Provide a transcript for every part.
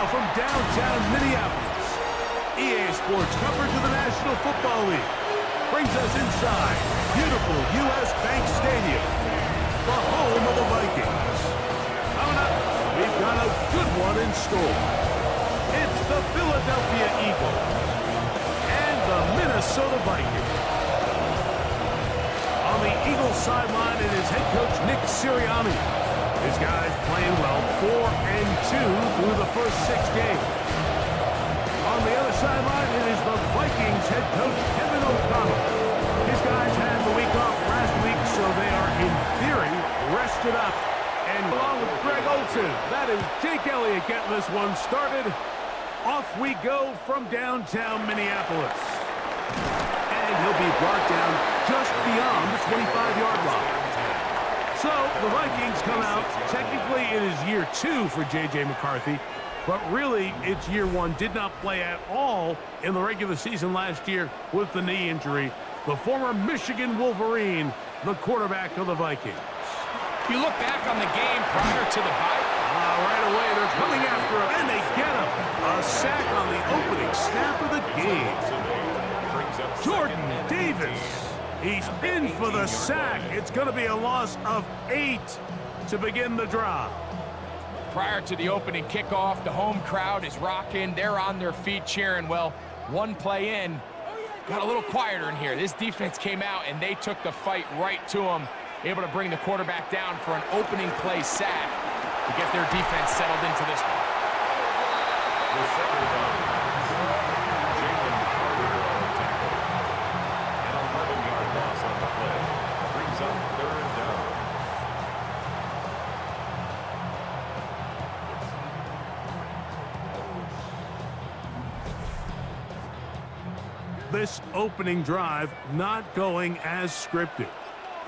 from downtown Minneapolis. EA Sports coverage of the National Football League brings us inside beautiful U.S. Bank Stadium, the home of the Vikings. Coming up, we've got a good one in store. It's the Philadelphia Eagles and the Minnesota Vikings. On the Eagles sideline, it is head coach Nick Sirianni. His guys playing well, 4-2 through the first 6 games. On the other sideline, it is the Vikings head coach Kevin O'Connell. His guys had the week off last week, so they are, in theory, rested up. And along with Greg Olsen, that is Jake Elliott getting this one started. Off we go from downtown Minneapolis. And he'll be brought down just beyond the 25-yard line. So, the Vikings come out. Technically, it is year 2 for J.J. McCarthy, but really, it's year 1. Did not play at all in the regular season last year with the knee injury. The former Michigan Wolverine, the quarterback of the Vikings. You look back on the game prior to the bye. Right away, they're coming after him, and they get him. A sack on the opening snap of the game. Jordan Davis. He's in for the sack. It's going to be a loss of 8 to begin the drive. Prior to the opening kickoff, the home crowd is rocking. They're on their feet cheering. Well, one play in, got a little quieter in here. This defense came out, and they took the fight right to them, able to bring the quarterback down for an opening play sack to get their defense settled into this one. This opening drive not going as scripted.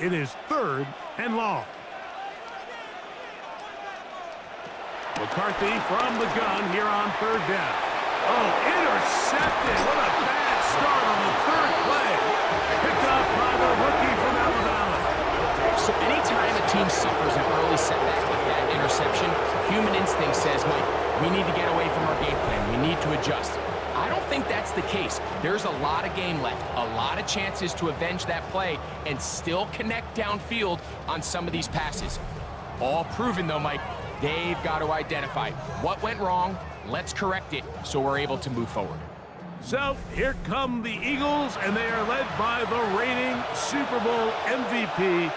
It is 3rd and long. McCarthy from the gun here on 3rd down. Oh, intercepted. What a bad start on the 3rd play. Picked up by the rookie from Alabama. So anytime a team suffers an early setback like that interception, human instinct says, Mike, we need to get away from our game plan. We need to adjust. I don't think that's the case. There's a lot of game left, a lot of chances to avenge that play and still connect downfield on some of these passes. All proven, though, Mike, they've got to identify what went wrong, let's correct it so we're able to move forward. So here come the Eagles, and they are led by the reigning Super Bowl MVP.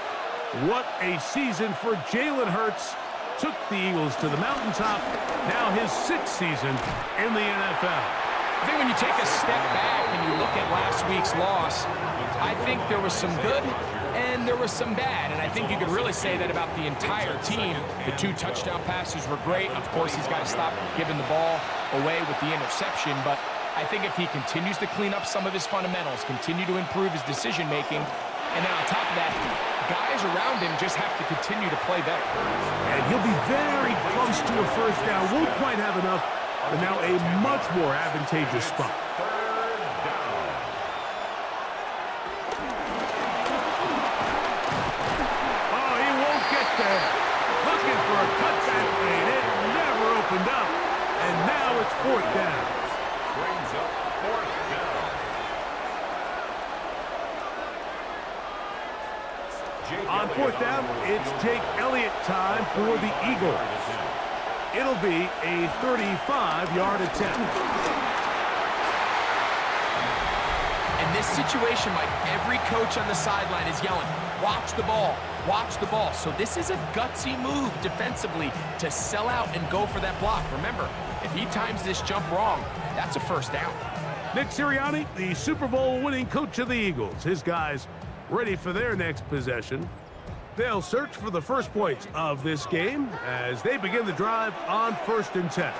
What a season for Jalen Hurts. Took the Eagles to the mountaintop. Now his 6th season in the NFL. I think when you take a step back and you look at last week's loss, I think there was some good and there was some bad. And I think you could really say that about the entire team. The 2 touchdown passes were great. Of course, he's got to stop giving the ball away with the interception. But I think if he continues to clean up some of his fundamentals, continue to improve his decision-making, and then on top of that, guys around him just have to continue to play better. And he'll be very close to a 1st down. Won't quite have enough, but now a much more advantageous spot. Oh, he won't get there. Looking for a cutback lane. It never opened up. And now it's 4th down. Brings up 4th down. On 4th down, it's Jake Elliott time for the Eagles. It'll be a 35-yard attempt. In this situation, Mike, every coach on the sideline is yelling, watch the ball, watch the ball. So this is a gutsy move defensively to sell out and go for that block. Remember, if he times this jump wrong, that's a 1st down. Nick Sirianni, the Super Bowl winning coach of the Eagles. His guys ready for their next possession. They'll search for the first points of this game as they begin the drive on 1st and 10.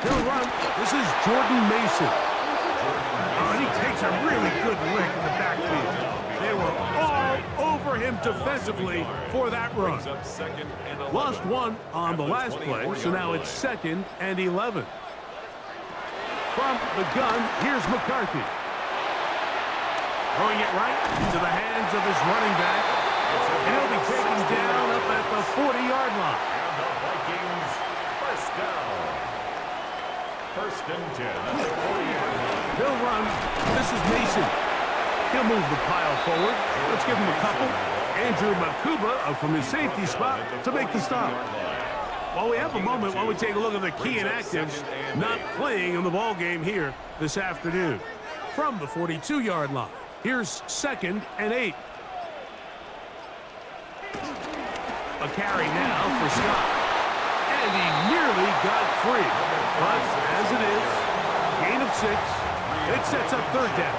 He'll run. This is Jordan Mason. Oh, and he takes a really good lick in the backfield. They were all over him defensively for that run. Lost 1 on the last play, so now it's 2nd and 11. From the gun, here's McCarthy. Throwing it right into the hands of his running back. And he'll be taken down up at the 40-yard line. And the Vikings, 1st down. First and 10 at the 40-yard line. They'll run. This is Mason. He'll move the pile forward. Let's give him a couple. Andrew Makuba from his safety spot to make the stop. While we have a moment, while we take a look at the key inactives not playing in the ball game here this afternoon. From the 42-yard line, here's 2nd and 8. A carry now for Scott. And he nearly got free. But as it is, gain of 6. It sets up 3rd down.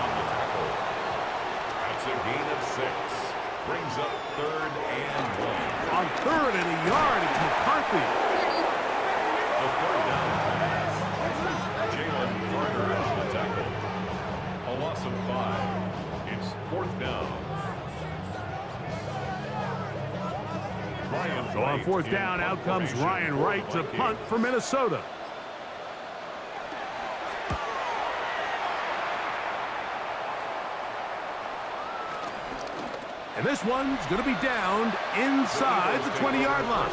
That's a gain of 6. Brings up 3rd and 1. On 3rd and a yard, it's McCarthy. The 3rd down pass. Jalen Carter on the tackle. A loss of 5. It's 4th down. So on 4th down, out comes Ryan Wright to punt for Minnesota. And this one's going to be downed inside the 20-yard line.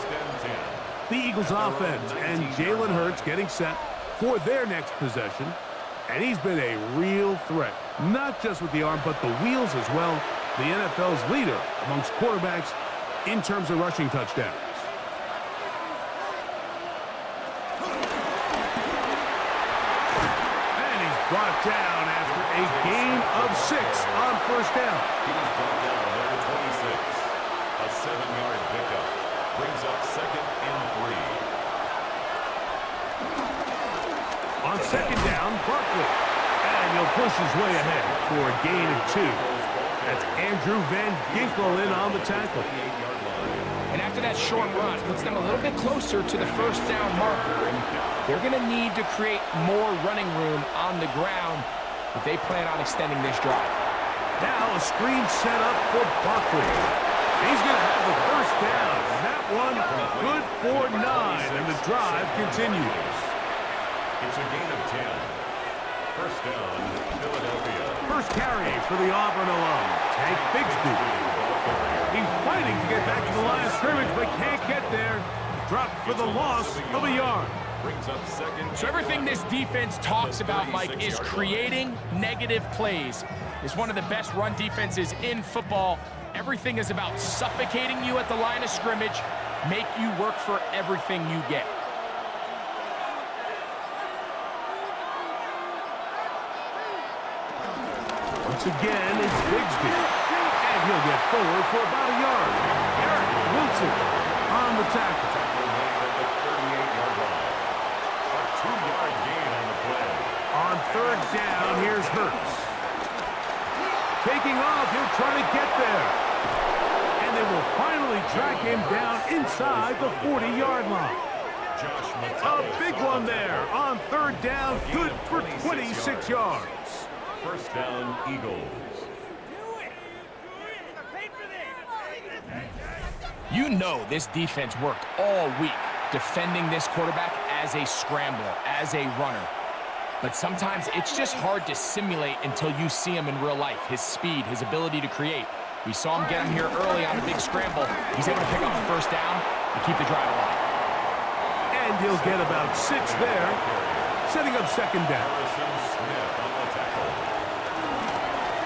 The Eagles offense and Jalen Hurts getting set for their next possession. And he's been a real threat, not just with the arm, but the wheels as well. The NFL's leader amongst quarterbacks in terms of rushing touchdowns. And he's brought down after a gain of 6 on 1st down. He was brought down number 26. A 7-yard pickup. Brings up 2nd and 3. On 2nd down, Barkley. And he'll push his way ahead for a gain of 2. That's Andrew Van Ginkel in on the tackle. And after that short run, puts them a little bit closer to the 1st down marker. And they're going to need to create more running room on the ground if they plan on extending this drive. Now a screen set up for Barkley. He's going to have the 1st down. And that one good for 9. And the drive continues. It's a gain of 10. 1st down, Philadelphia. First carry for the Auburn alum, Tank Bigsby. He's fighting to get back to the line of scrimmage, but can't get there. Dropped for the loss of a yard. Brings up 2nd. So everything this defense talks about, Mike, is creating negative plays. It's one of the best run defenses in football. Everything is about suffocating you at the line of scrimmage, make you work for everything you get. Once again, it's Bigsby. And he'll get forward for about a yard. Eric Wilson on the tackle. At the 38-yard line. A 2-yard gain on the play. On 3rd down, here's Hurts. Taking off, he'll try to get there. And they will finally track him down inside the 40-yard line. A big one there on 3rd down, good for 26 yards. 1st down, Eagles. You know this defense worked all week defending this quarterback as a scrambler, as a runner. But sometimes it's just hard to simulate until you see him in real life. His speed, his ability to create. We saw him get him here early on a big scramble. He's able to pick up the 1st down and keep the drive alive. And he'll get about 6 there, setting up 2nd down.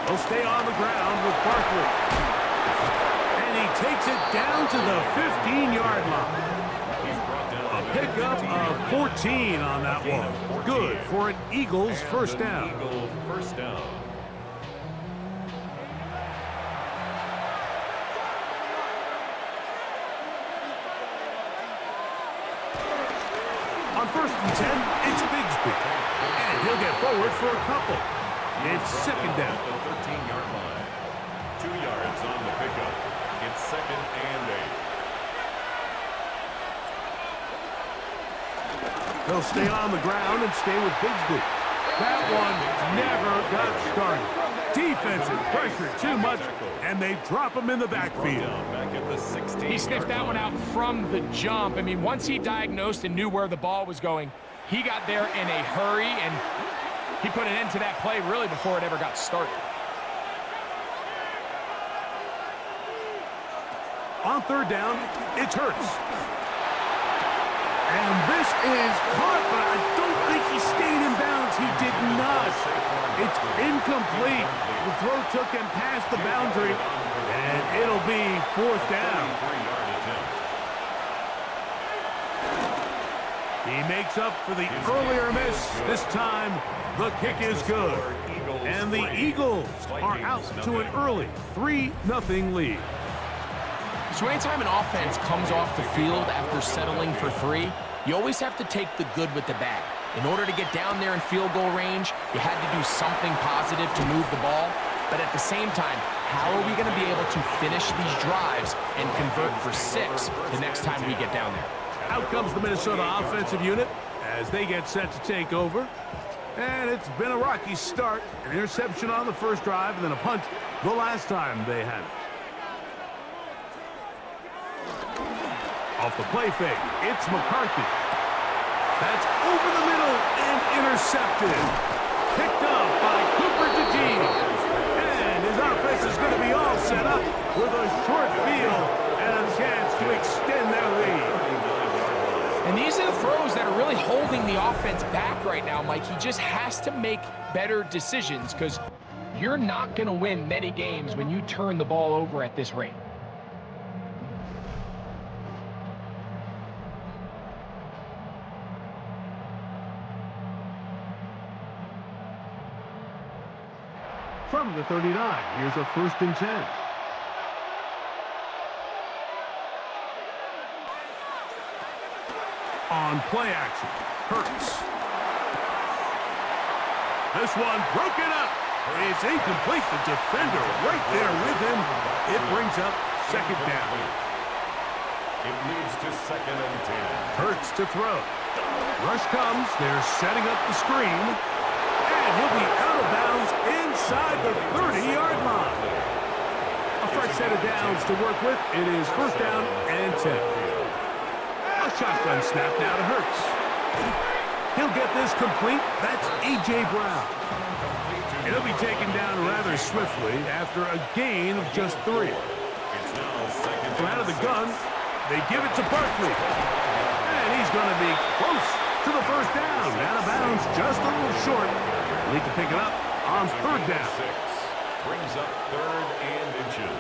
He'll stay on the ground with Barkley. And he takes it down to the 15-yard line. A pickup of 14 on that one. Good for an Eagles 1st down. Eagles 1st down. On 1st and 10, it's Bigsby. And he'll get forward for a couple. It's 2nd down. At the 13-yard line. 2 yards on the pickup. It's 2nd and 8. They'll stay on the ground and stay with Bigsby. That one never got started. Defensive pressure too much, and they drop him in the backfield. Back at the 16. He sniffed that one out from the jump. I mean, once he diagnosed and knew where the ball was going, he got there in a hurry, and he put an end to that play really before it ever got started. On 3rd down, it's Hurts. And this is caught, but I don't think he stayed in pass. It's incomplete. The throw took him past the boundary, and it'll be 4th down. He makes up for the earlier miss. This time, the kick is good. And the Eagles are out to an early 3-0 lead. So anytime an offense comes off the field after settling for 3, you always have to take the good with the bad. In order to get down there in field goal range, you had to do something positive to move the ball. But at the same time, how are we going to be able to finish these drives and convert for 6 the next time we get down there? Out comes the Minnesota offensive unit as they get set to take over. And it's been a rocky start. An interception on the first drive and then a punt the last time they had it. Off the play fake, it's McCarthy. That's over the middle and intercepted. Picked up by Cooper DeGene. And his offense is going to be all set up with a short field and a chance to extend their lead. And these are the throws that are really holding the offense back right now, Mike. He just has to make better decisions because you're not going to win many games when you turn the ball over at this rate. From the 39, here's a 1st and 10. On play action, Hurts. This one broken up. It's incomplete. The defender right there with him. It brings up 2nd down. It leads to 2nd and 10. Hurts to throw. Rush comes. They're setting up the screen. And he'll be out of bounds inside the 30-yard line. A fresh set of downs to work with. It is 1st down and 10. A shotgun snap now to Hurts. He'll get this complete. That's A.J. Brown. He'll be taken down rather swiftly after a gain of just 3. From out of the gun, they give it to Barkley. And he's going to be close to the 1st down. Out of bounds, just a little short. Need to pick it up on 3rd down. Brings up 3rd and inches.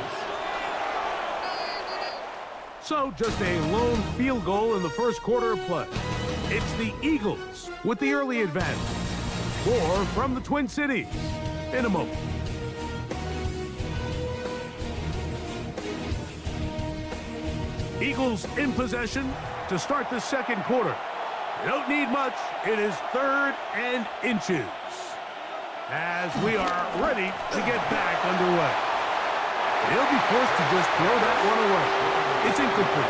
So just a lone field goal in the first quarter of play. It's the Eagles with the early advantage. More from the Twin Cities in a moment. Eagles in possession to start the 2nd quarter. Don't need much. It is 3rd and inches. As we are ready to get back underway. He'll be forced to just throw that one away. It's incomplete.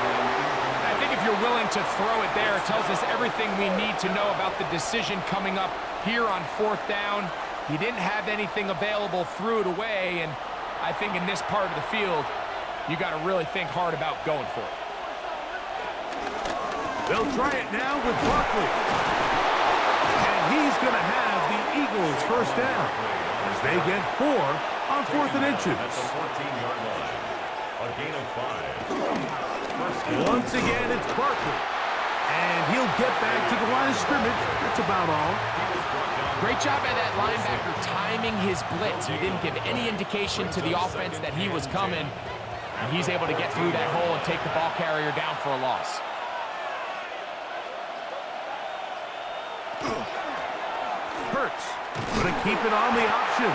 I think if you're willing to throw it there, it tells us everything we need to know about the decision coming up here on 4th down. He didn't have anything available, threw it away, and I think in this part of the field, you got to really think hard about going for it. They'll try it now with Barkley. And he's going to have the Eagles 1st down as they get 4 on 4th and inches. That's a 14-yard line. A gain of 5. Once again, it's Barkley. And he'll get back to the line of scrimmage. That's about all. Great job by that linebacker timing his blitz. He didn't give any indication to the offense that he was coming. And he's able to get through that hole and take the ball carrier down for a loss. Hurts going to keep it on the option.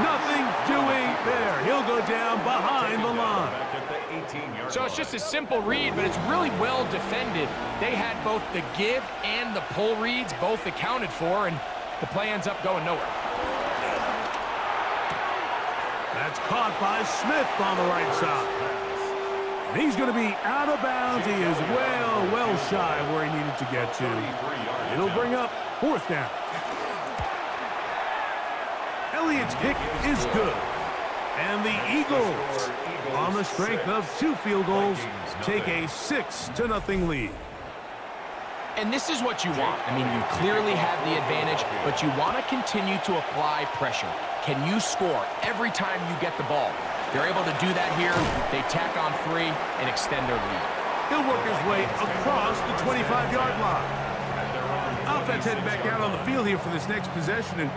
Nothing doing there. He'll go down behind the line. So it's just a simple read, but it's really well defended. They had both the give and the pull reads both accounted for, and the play ends up going nowhere. That's caught by Smith on the right side. And he's going to be out of bounds. He is well shy of where he needed to get to. It'll bring up 4th down. Elliott's kick is good. And the Eagles, on the strength of 2 field goals, take a 6-0 lead. And this is what you want. I mean, you clearly have the advantage, but you want to continue to apply pressure. Can you score every time you get the ball? They're able to do that here. They tack on 3 and extend their lead. He'll work his way across the 25-yard line. Offense heading back out on the field here for this next possession, and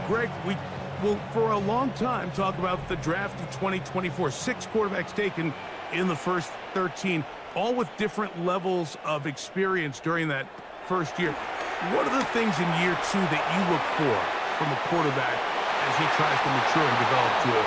Greg, we will for a long time talk about the draft of 2024. 6 quarterbacks taken in the first 13, all with different levels of experience during that first year. What are the things in year 2 that you look for from a quarterback as he tries to mature and develop to a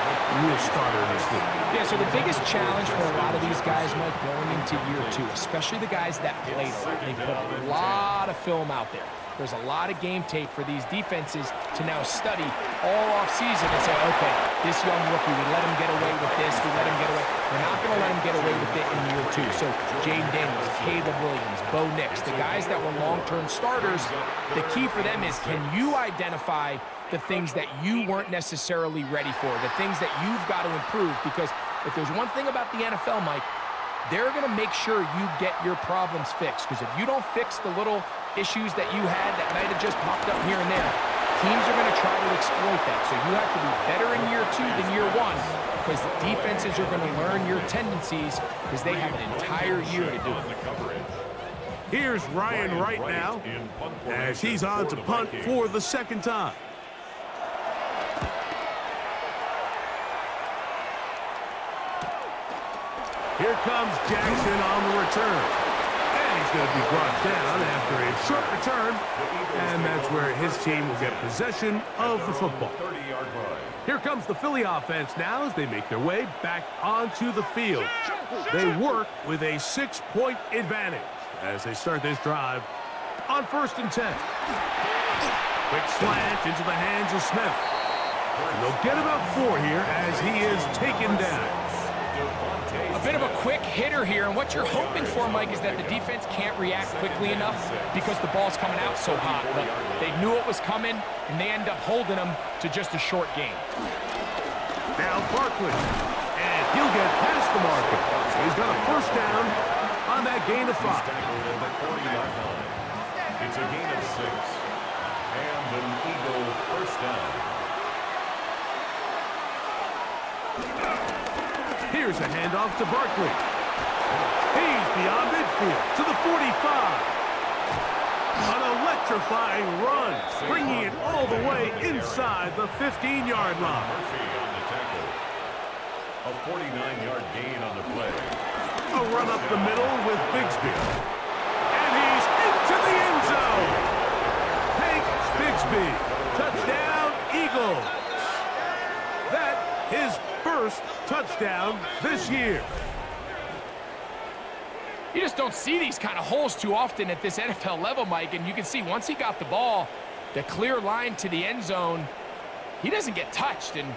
real starter in this league? Yeah, so the biggest challenge for a lot of these guys, Mike, going into year 2, especially the guys that played a lot, they put a lot of film out there. There's a lot of game tape for these defenses to now study all offseason and say, okay, this young rookie, we let him get away with this, we let him get away. We're not going to let him get away with it in year 2. So Jaden Daniels, Caleb Williams, Bo Nix, the guys that were long-term starters, the key for them is, can you identify the things that you weren't necessarily ready for, the things that you've got to improve? Because if there's one thing about the NFL, Mike, they're going to make sure you get your problems fixed. Because if you don't fix the little issues that you had that might have just popped up here and there, teams are going to try to exploit that. So you have to be better in year 2 than year 1, because defenses are going to learn your tendencies because they have an entire year to do it. Here's Ryan Wright now as he's on to punt for the second time. Here comes Jackson on the return. And he's going to be brought down after a short return. And that's where his team will get possession of the football. Here comes the Philly offense now as they make their way back onto the field. They work with a 6-point advantage as they start this drive on 1st and 10. Quick slant into the hands of Smith. And they'll get about 4 here as he is taken down. A bit of a quick hitter here, and what you're hoping for, Mike, is that the defense can't react quickly enough because the ball's coming out so hot. But they knew it was coming, and they end up holding them to just a short game. Now Barkley, and he'll get past the marker. He's got a first down on that gain of 5. It's a gain of 6, and an Eagle first down. Here's a handoff to Barkley. He's beyond midfield to the 45. An electrifying run, bringing it all the way inside the 15-yard line. A 49-yard gain on the play. A run up the middle with Bigsby. And he's into the end zone. Hank Bigsby, touchdown Eagles. That is first touchdown this year. You just don't see these kind of holes too often at this NFL level, Mike, and you can see once he got the ball, the clear line to the end zone, he doesn't get touched, and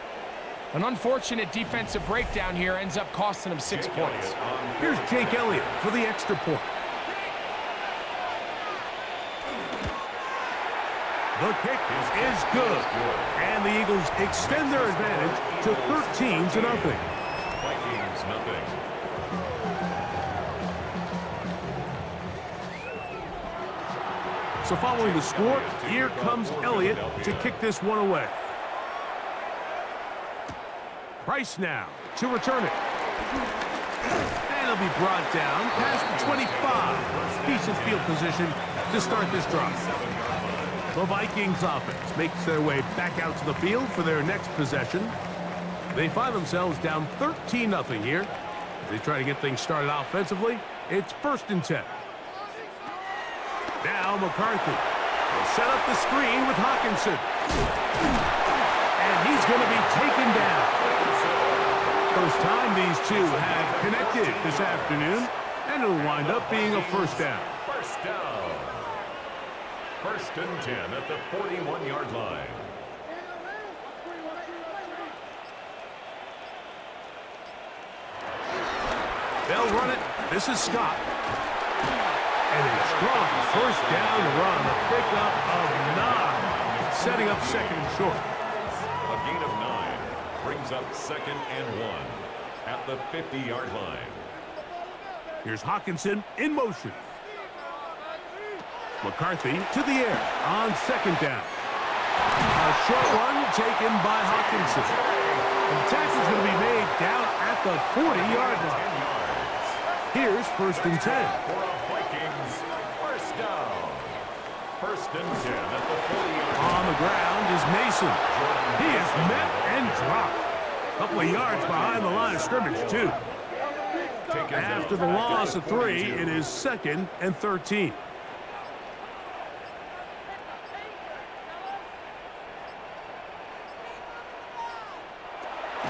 an unfortunate defensive breakdown here ends up costing him 6 points. Here's Jake Elliott for the extra point. The kick is good, and the Eagles extend their advantage to 13-0. Vikings nothing. So following the score, here comes Elliott to kick this one away. Price now to return it. And he'll be brought down past the 25. Decent field position to start this drive. The Vikings offense makes their way back out to the field for their next possession. They find themselves down 13-0 here. As they try to get things started offensively, it's 1st and 10. Now McCarthy will set up the screen with Hawkinson. And he's going to be taken down. First time these two have connected this afternoon, and it'll wind up being a first down. First down. 1st and 10 at the 41-yard line. They'll run it. This is Scott. And a strong first down run. A pickup of 9. Setting up 2nd and short. A gain of 9 brings up 2nd and 1 at the 50-yard line. Here's Hawkinson in motion. McCarthy to the air on 2nd down. A short one taken by Hawkinson. And the tackle's going to be made down at the 40-yard line. Here's 1st and 10. For a Vikings first down. First and 10 at the 40-yard line. On the ground is Mason. He is met and dropped. A couple of yards behind the line of scrimmage, too. After the loss of 3, it is 2nd and 13.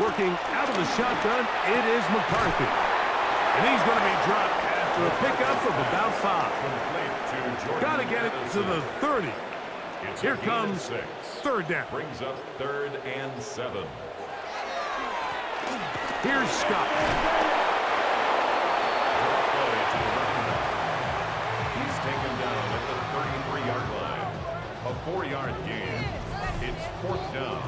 Working out of the shotgun, it is McCarthy. And he's going to be dropped after a pickup of about 5. Got to get it to the 30. Here comes 3rd down. Brings up 3rd and 7. Here's Scott. He's taken down at the 33-yard line. A 4-yard gain. It's 4th down.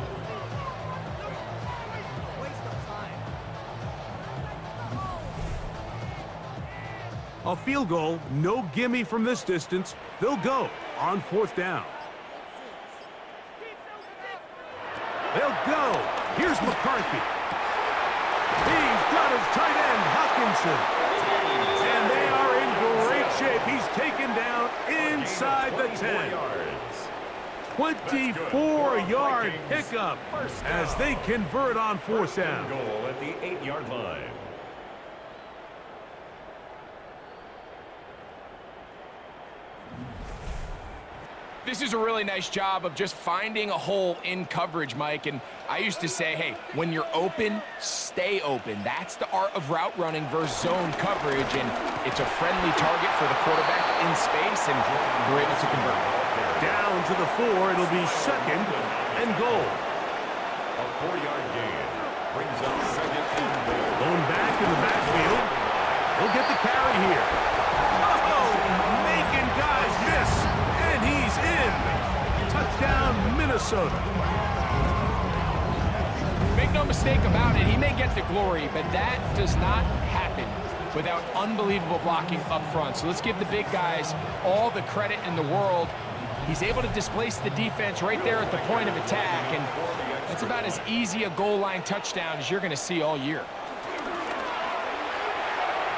A field goal, no gimme from this distance. They'll go on 4th down. They'll go. Here's McCarthy. He's got his tight end, Hawkinson. And they are in great shape. He's taken down inside the 10. 24-yard pickup as they convert on 4th down. Goal at the 8-yard line. This is a really nice job of just finding a hole in coverage, Mike. And I used to say, hey, when you're open, stay open. That's the art of route running versus zone coverage. And it's a friendly target for the quarterback in space, and we're able to convert. Down to the 4, it'll be 2nd and goal. A 4-yard gain brings up 2nd and goal. Going back in the backfield. He'll get the carry here. Oh, making guys miss. And he's in. Touchdown, Minnesota. Make no mistake about it, he may get the glory, but that does not happen without unbelievable blocking up front. So let's give the big guys all the credit in the world. He's able to displace the defense right there at the point of attack, and that's about as easy a goal line touchdown as you're going to see all year.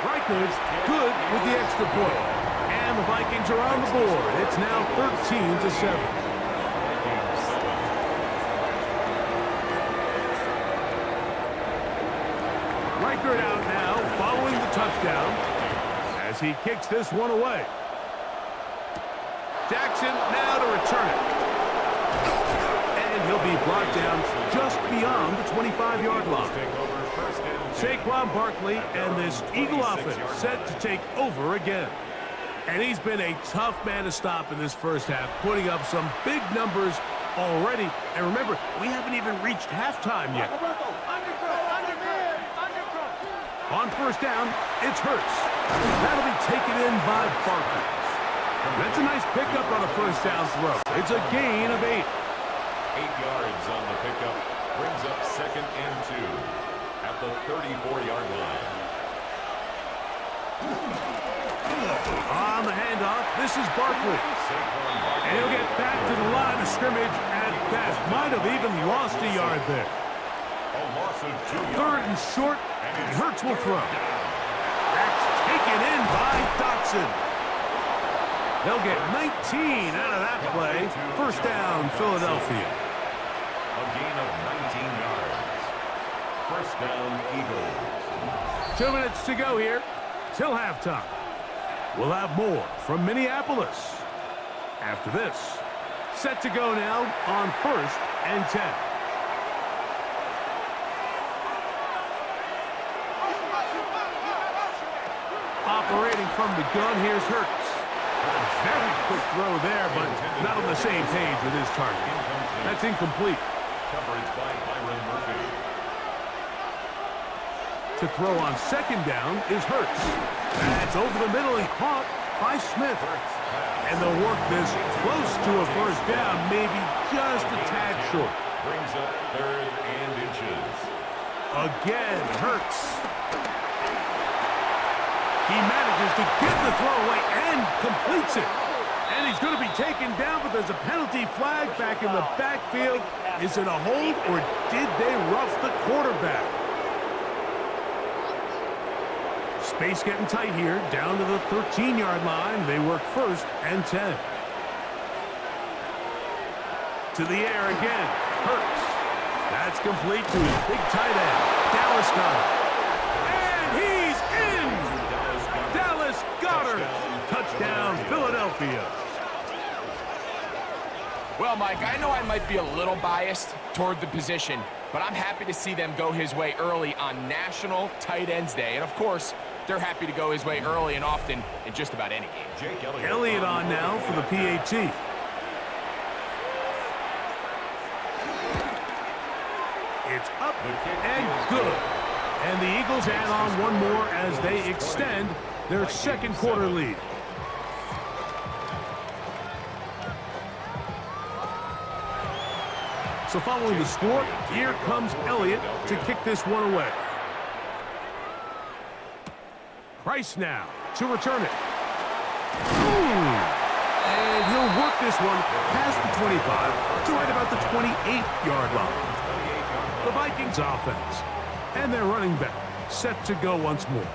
Rikers good with the extra point. And the Vikings are on the board. It's now 13-7. Reichert out now, following the touchdown, as he kicks this one away. Jackson now to return it. And he'll be brought down just beyond the 25-yard line. Saquon Barkley and this Eagle offense set to take over again. And he's been a tough man to stop in this first half, putting up some big numbers already. And remember, we haven't even reached halftime yet. On 1st down, it's Hurts. That'll be taken in by Barkley. That's a nice pickup on a 1st down throw. It's a gain of 8. 8 yards on the pickup. Brings up 2nd and 2 at the 34-yard line. On the handoff, this is Barkley. And he'll get back to the line of scrimmage at best. Might have even lost a yard there. A loss of 2 yards. 3rd and short, and Hurts will throw. That's taken in by Dotson. They'll get 19 out of that play. 1st down, Philadelphia. A gain of 19 yards. 1st down, Eagles. 2 minutes to go here till halftime. We'll have more from Minneapolis after this. Set to go now on 1st and 10. Operating from the gun, here's Hurts. A very quick throw there, but not on the same page with his target. That's incomplete. Coverage by Byron Murphy. To throw on 2nd down is Hurts. That's over the middle and caught by Smith. And they'll work this close to a 1st down, maybe just a tad short. Brings up 3rd and inches. Again, Hurts. He manages to get the throw away and completes it. And he's going to be taken down, but there's a penalty flag back in the backfield. Is it a hold, or did they rough the quarterback? Space getting tight here, down to the 13-yard line. They work 1st and 10. To the air again. Hurts. That's complete to his big tight end, Dallas Goedert. And he's in! Dallas Goedert. Touchdown, Philadelphia. Well, Mike, I know I might be a little biased toward the position, but I'm happy to see them go his way early on National Tight Ends Day. And, of course, they're happy to go his way early and often in just about any game. Elliott on now for the PAT. It's up and good. And the Eagles add on one more as they extend their second quarter lead. So following the score, here comes Elliott to kick this one away. Price now to return it. And he'll work this one past the 25 to right about the 28-yard line. The Vikings offense and their running back set to go once more.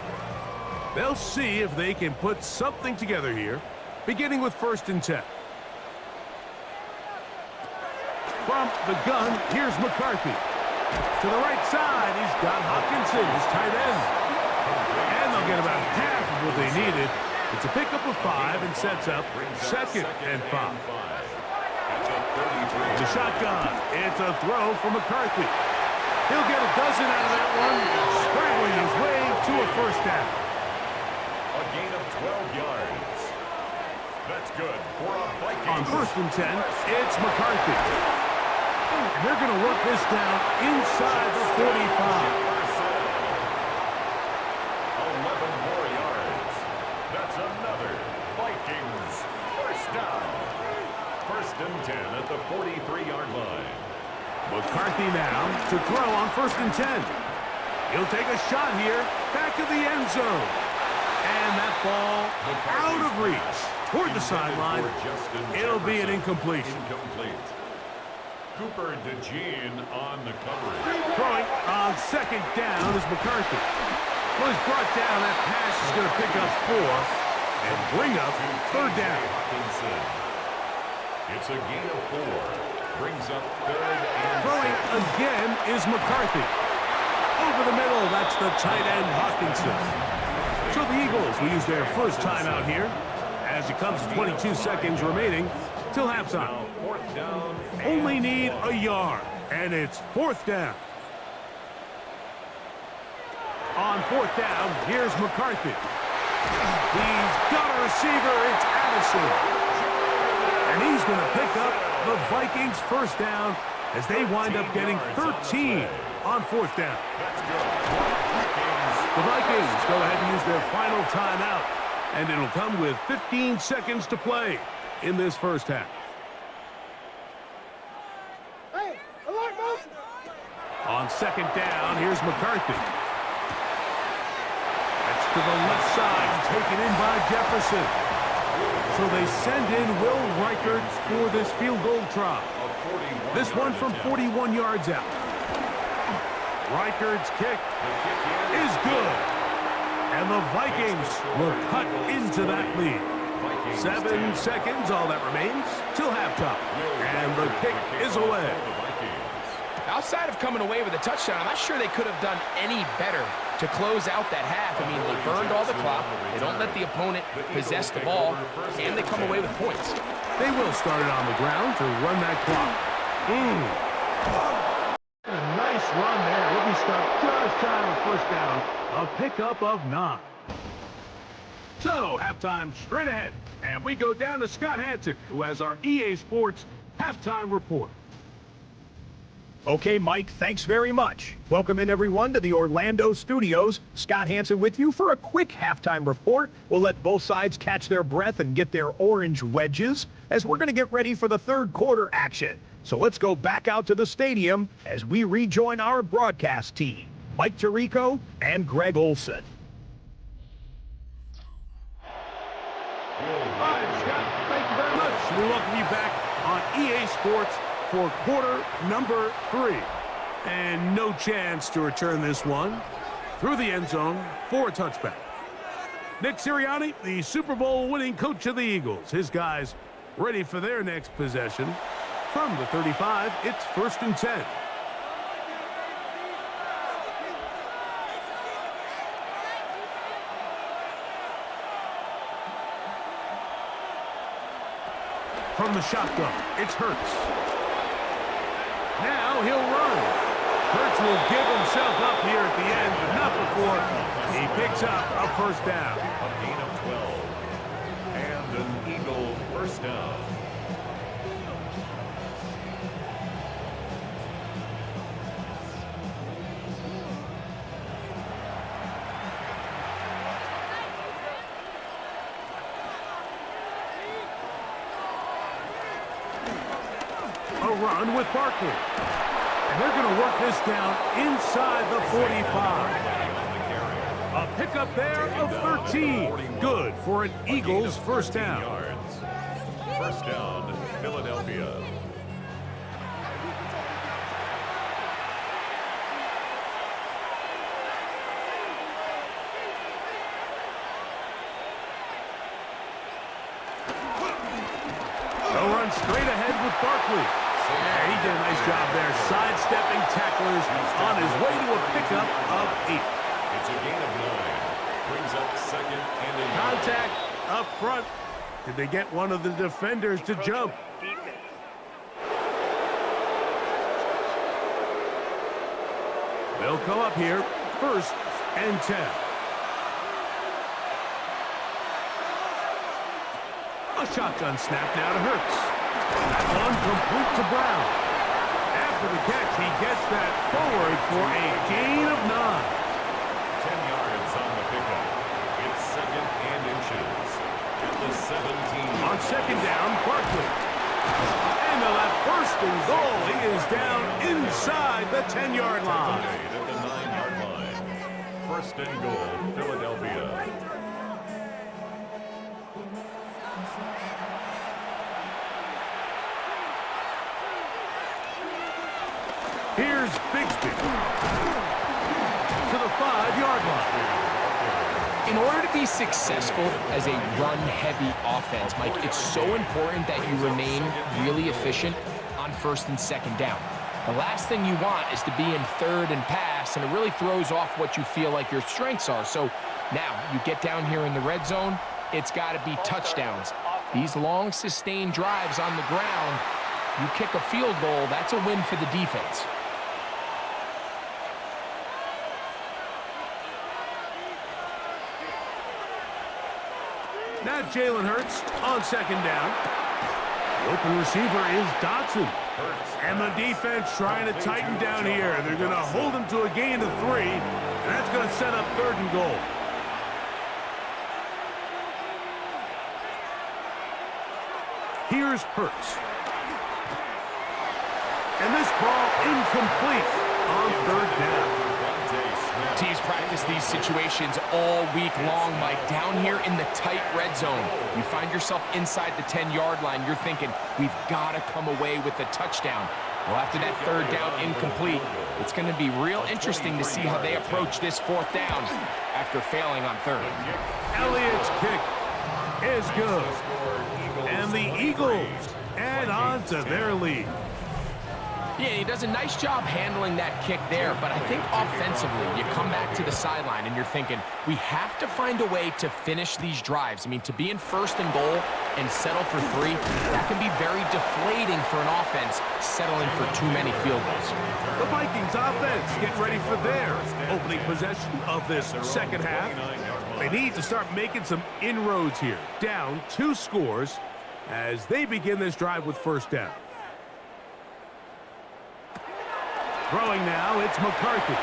They'll see if they can put something together here, beginning with 1st and 10. From the gun, here's McCarthy. To the right side, he's got Hockenson, his tight end. And they'll get about half of what they needed. It's a pickup of 5 and sets up 2nd and 5. The shotgun. It's a throw for McCarthy. He'll get a dozen out of that one, scrambling his way to a 1st down. A gain of 12 yards. That's good for a Vikings. On 1st and 10, it's McCarthy. And they're going to work this down inside the 45. 11 more yards. That's another Vikings 1st down. 1st and 10 at the 43-yard line. McCarthy now to throw on 1st and 10. He'll take a shot here, back of the end zone. And that ball out of reach toward the sideline. It'll be an incompletion. Cooper DeJean on the coverage. Throwing on 2nd down is McCarthy. Well, he's brought down. That pass is going to pick up 4 and bring up 3rd down. It's a gain of 4. Brings up 3rd and Throwing again is McCarthy. Over the middle, that's the tight end Hockenson. So the Eagles will use their first timeout here as it comes to 22 seconds remaining till halftime. 4th down. Only need a yard, and it's 4th down. On 4th down, here's McCarthy. He's got a receiver, it's Addison. And he's going to pick up the Vikings 1st down as they wind up getting 13 on 4th down. The Vikings go ahead and use their final timeout, and it'll come with 15 seconds to play in this 1st half. On 2nd down, here's McCarthy. That's to the left side, taken in by Jefferson. So they send in Will Reichard for this field goal try. This one from 41 yards out. Reichard's kick is good. And the Vikings will cut into that lead. 7 seconds, all that remains, till halftime. And the kick is away. Outside of coming away with a touchdown, I'm not sure they could have done any better to close out that half. I mean, they burned all the clock. They don't let the opponent possess the ball, and they come away with points. They will start it on the ground to run that clock. A nice run there. He'll be stopped just shy of 1st down. A pickup of 9. So, halftime straight ahead. And we go down to Scott Hansen, who has our EA Sports halftime report. Okay, Mike, thanks very much. Welcome in, everyone, to the Orlando studios. Scott Hansen with you for a quick halftime report. We'll let both sides catch their breath and get their orange wedges as we're going to get ready for the 3rd quarter action. So let's go back out to the stadium as we rejoin our broadcast team, Mike Tirico and Greg Olson. All right, Scott, thank you very much. We welcome you back on EA Sports for quarter number 3. And no chance to return this one through the end zone for a touchback. Nick Sirianni, the Super Bowl winning coach of the Eagles. His guys ready for their next possession. From the 35, it's 1st and 10. From the shotgun, it's Hurts. Now he'll run. Hurts will give himself up here at the end, but not before he picks up a first down. A gain of 12. And an Eagle first down. A run with Barkley. And they're going to work this down inside the 45. A pickup there of 13. Good for an Eagles first down. First down, Philadelphia. They'll run straight ahead with Barkley. Yeah, he did a nice job there, sidestepping tacklers on his way to a pickup of 8. It's a gain of 9. Brings up 2nd and a Contact up front. Did they get one of the defenders to jump? They'll come up here, 1st and 10. A shotgun snap now to Hurts. That one complete to Brown. After the catch, he gets that forward for a gain of 9. 10 yards on the pickup. It's 2nd and inches. At the 17. On 2nd down, Barkley. And the left first and goal. He is down inside the 10-yard line. At the 9-yard line. 1st and goal, Philadelphia. Here's Bigsby to the 5-yard line. In order to be successful as a run-heavy offense, Mike, it's so important that you remain really efficient on 1st and 2nd down. The last thing you want is to be in 3rd and pass, and it really throws off what you feel like your strengths are. So now you get down here in the red zone, it's got to be touchdowns. These long, sustained drives on the ground, you kick a field goal, that's a win for the defense. Now Jalen Hurts on 2nd down. The open receiver is Dotson. And the defense trying to tighten down here. They're going to hold him to a gain of 3, and that's going to set up 3rd and goal. Here's Hurts. And this ball incomplete on 3rd down. Teams practice these situations all week long, Mike. Down here in the tight red zone, you find yourself inside the 10-yard line. You're thinking, we've got to come away with a touchdown. Well, after that 3rd down incomplete, it's going to be real interesting to see how they approach this 4th down after failing on 3rd. Elliott's kick is good. And the Eagles add on to their lead. Yeah, he does a nice job handling that kick there, but I think offensively, you come back to the sideline and you're thinking, we have to find a way to finish these drives. I mean, to be in 1st and goal and settle for 3, that can be very deflating for an offense settling for too many field goals. The Vikings offense getting ready for their opening possession of this 2nd half. They need to start making some inroads here. Down 2 scores as they begin this drive with 1st down. Throwing now, it's McCarthy.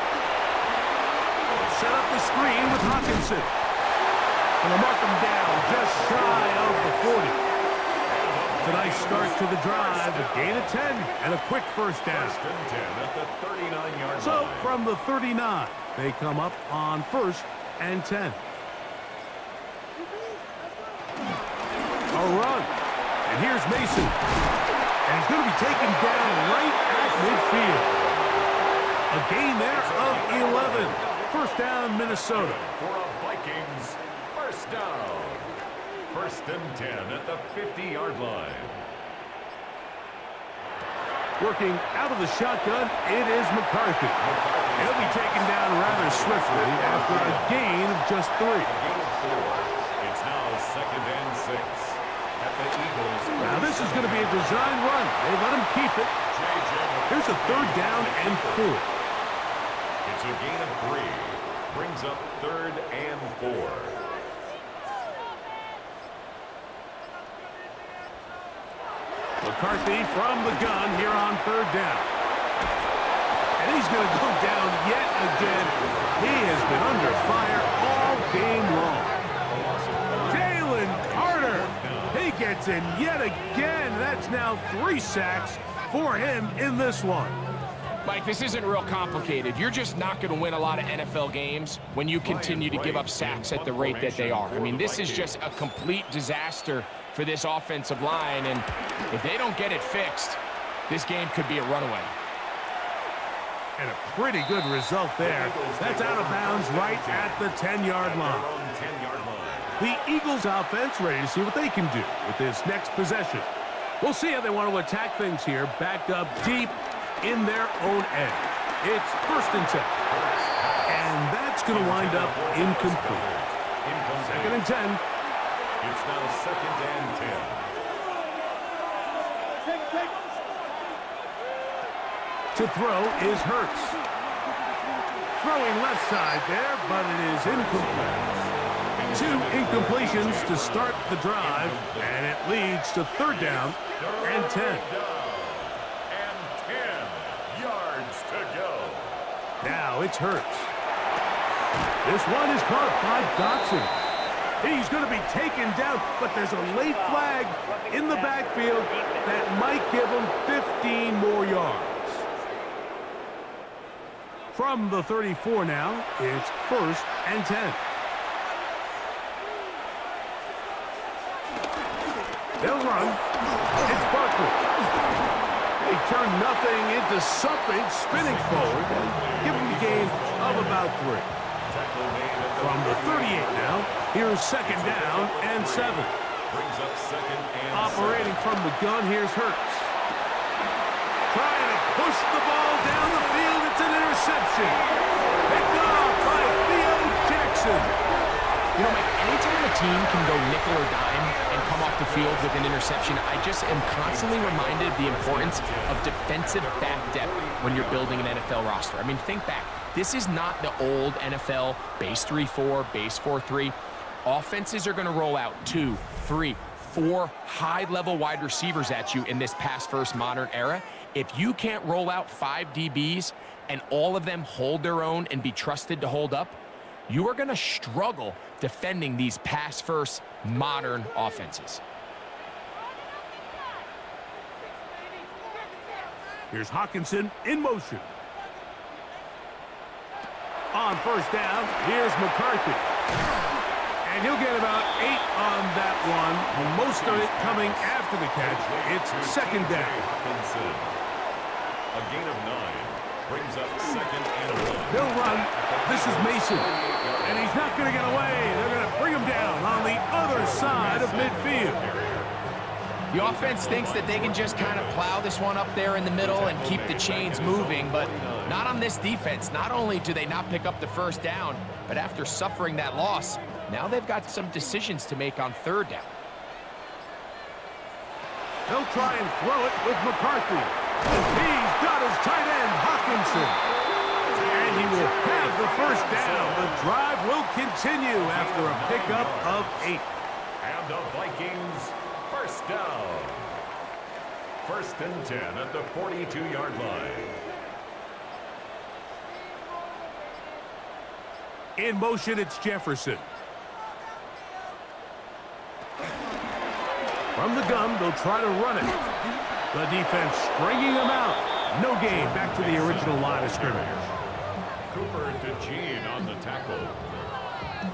Set up the screen with Hawkinson. And they'll mark him down just shy of the 40. It's a nice start to the drive, a gain of 10, and a quick 1st down. 1st and 10 at the 39-yard line. So from the 39, they come up on 1st and 10. A run. And here's Mason. And he's going to be taken down right at midfield. A gain there of 11. 1st down, Minnesota. For a Vikings first down. 1st and 10 at the 50-yard line. Working out of the shotgun, it is McCarthy. He'll be taken down rather swiftly after a gain of just 3. Gain of 4. It's now 2nd and 6. At the Eagles. Now this is going to be a design run. They let him keep it. Here's a 3rd down and 4. It's a gain of 3. Brings up 3rd and 4. McCarthy from the gun here on 3rd down. And he's going to go down yet again. He has been under fire all game long. Jalen Carter, he gets in yet again. That's now 3 sacks for him in this one. Mike, this isn't real complicated. You're just not going to win a lot of NFL games when you continue to give up sacks at the rate that they are. I mean, this is just a complete disaster for this offensive line, and if they don't get it fixed, this game could be a runaway. And a pretty good result there. That's out of bounds right at the 10-yard line. The Eagles offense ready to see what they can do with this next possession. We'll see how they want to attack things here, backed up deep in their own end. It's 1st and 10. And that's going to wind up incomplete. 2nd and 10. It's now 2nd and 10. To throw is Hurts. Throwing left side there, but it is incomplete. 2 incompletions to start the drive, and it leads to 3rd down and 10. And 10 yards to go. Now it's Hurts. This one is caught by Dotson. He's going to be taken down, but there's a late flag in the backfield that might give him 15 more yards. From the 34 now, it's 1st and 10. They'll run. It's Barkley. They turn nothing into something, spinning forward, and give him a gain of about 3. From the 38 now, here's 2nd down and 7. Brings up 2nd and 7. Operating from the gun, here's Hurts. Trying to push the ball down the field. It's an interception. Picked off by Theo Jackson. You know, Mike, anytime a team can go nickel or dime and come off the field with an interception, I just am constantly reminded of the importance of defensive back depth when you're building an NFL roster. I mean, think back. This is not the old NFL base 3-4, base 4-3. Offenses are going to roll out 2, 3, 4 high-level wide receivers at you in this pass-first modern era. If you can't roll out 5 DBs and all of them hold their own and be trusted to hold up, you are going to struggle defending these pass-first modern offenses. Here's Hawkinson in motion. On 1st down, here's McCarthy. And he'll get about 8 on that one, most of it coming after the catch. It's 2nd down. A gain of 9 brings up 2nd and 1. He'll run. This is Mason. And he's not going to get away. They're going to bring him down on the other side of midfield. The offense thinks that they can just kind of plow this one up there in the middle and keep the chains moving, but not on this defense. Not only do they not pick up the 1st down, but after suffering that loss, now they've got some decisions to make on 3rd down. They'll try and throw it with McCarthy. He's got his tight end, Hawkinson. And he will have the 1st down. The drive will continue after a pickup of 8. And the Vikings, 1st down. 1st and 10 at the 42-yard line. In motion, it's Jefferson. From the gun, they'll try to run it. The defense stringing them out. No gain. Back to the original line of scrimmage. Cooper to Gene on the tackle.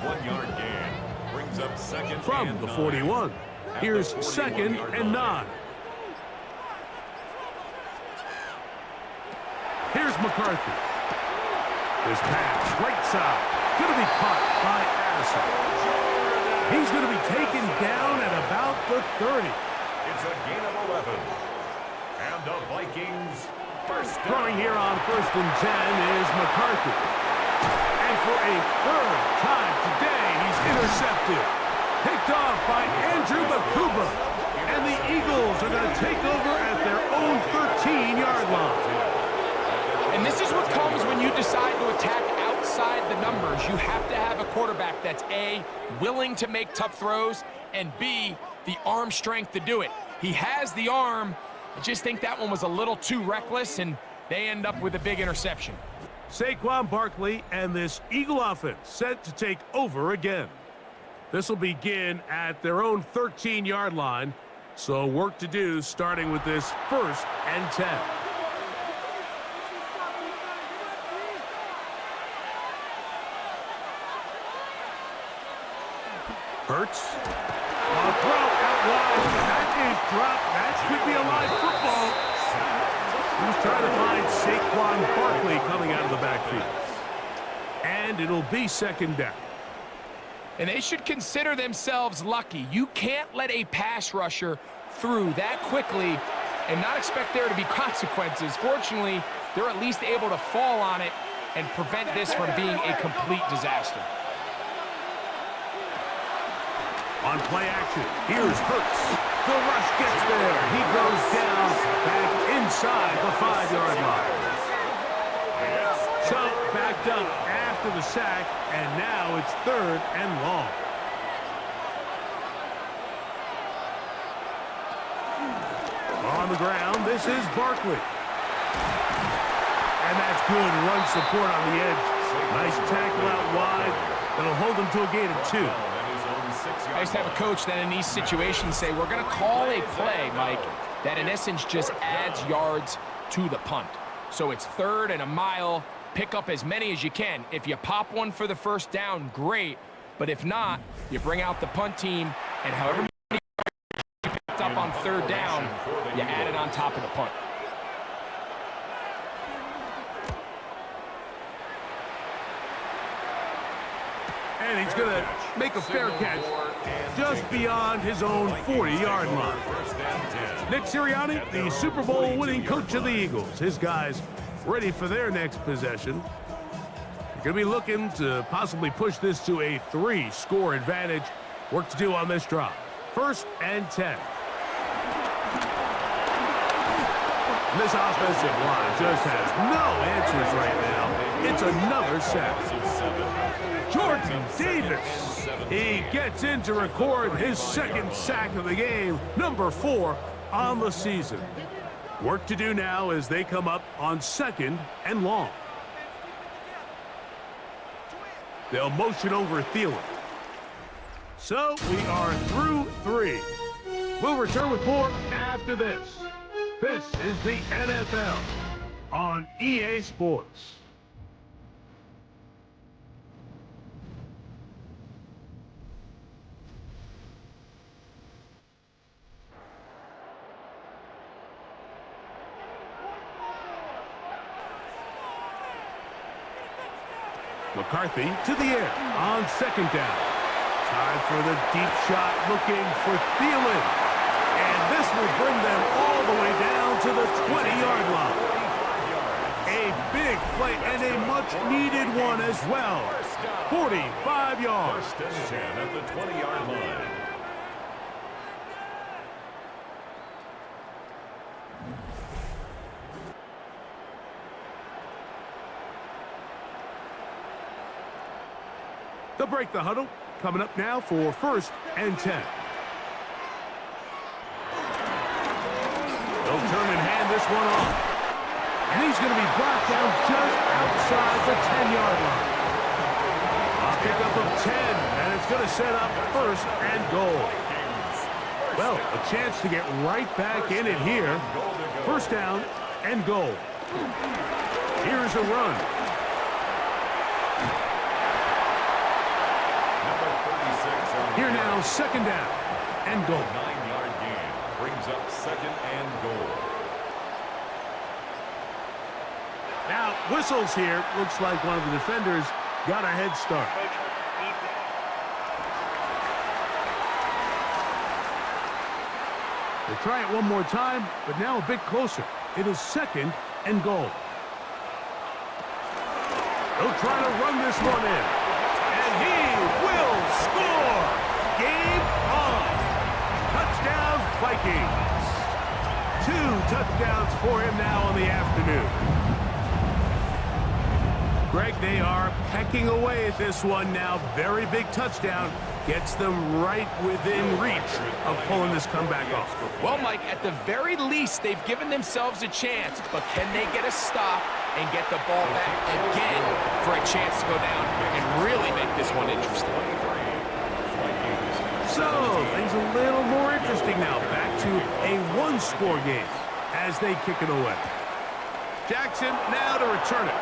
1-yard gain. Brings up 2nd From and the 9. 41. Here's 2nd and 9. Here's McCarthy. This pass, right side. Going to be caught by Addison. He's going to be taken down at about the 30. It's a gain of 11. And the Vikings first down. Throwing here on 1st and 10 is McCarthy. And for a third time today, he's intercepted. Picked off by Andrew Bakuba. And the Eagles are going to take over at their own 13-yard line. And this is what comes when you decide to attack outside the numbers. You have to have a quarterback that's A, willing to make tough throws, and B, the arm strength to do it. He has the arm. I just think that one was a little too reckless, and they end up with a big interception. Saquon Barkley and this Eagle offense set to take over again. This will begin at their own 13-yard line, so work to do starting with this 1st and 10. Hurts. A throw out wide. That is dropped. That could be a live football. He's trying to find Saquon Barkley coming out of the backfield. And it'll be 2nd down. And they should consider themselves lucky. You can't let a pass rusher through that quickly and not expect there to be consequences. Fortunately, they're at least able to fall on it and prevent this from being a complete disaster. On play action, here's Hurts. The rush gets there. He goes down back inside the 5-yard line. So backed up after the sack, and now it's 3rd and long. On the ground, this is Barkley. And that's good run support on the edge. Nice tackle out wide. That'll hold them to a gain of 2. I used to have a coach that in these situations say, we're going to call a play, Mike, that in essence just adds yards to the punt. So it's 3rd and a mile. Pick up as many as you can. If you pop one for the 1st down, great. But if not, you bring out the punt team, and however many you picked up on 3rd down, you add it on top of the punt. And he's going to make a fair catch just beyond his own 40-yard line. Nick Sirianni, the Super Bowl winning coach of the Eagles. His guys ready for their next possession. They're going to be looking to possibly push this to a 3-score advantage. Work to do on this drive. 1st and 10. This offensive line just has no answers right now. It's another sack. Jordan Davis. He gets in to record his 2nd sack of the game, number 4 on the season. Work to do now as they come up on 2nd and long. They'll motion over Thielen. So we are through 3. We'll return with more after this. This is the NFL on EA Sports. McCarthy to the air on 2nd down. Time for the deep shot, looking for Thielen. And this will bring them all the way down to the 20-yard line. A big play and a much-needed one as well. 45 yards. 1st and 10 at the 20-yard line. They'll break the huddle. Coming up now for 1st and 10. They'll turn and hand this one off. And he's going to be brought down just outside the 10-yard line. A pickup of 10, and it's going to set up 1st and goal. Well, a chance to get right back in it here. 1st down and goal. Here's a run. Here now, 2nd down and goal. 9-yard gain brings up 2nd and goal. Now, whistles here. Looks like one of the defenders got a head start. They try it one more time, but now a bit closer. It is 2nd and goal. He'll try to run this one in. And he will score! Game on! Touchdown, Vikings! 2 touchdowns for him now on the afternoon. Greg, they are pecking away at this one now. Very big touchdown. Gets them right within reach of pulling this comeback off. Well, Mike, at the very least, they've given themselves a chance, but can they get a stop and get the ball back again for a chance to go down and really make this one interesting? So, things a little more interesting now. Back to a one-score game as they kick it away. Jackson now to return it.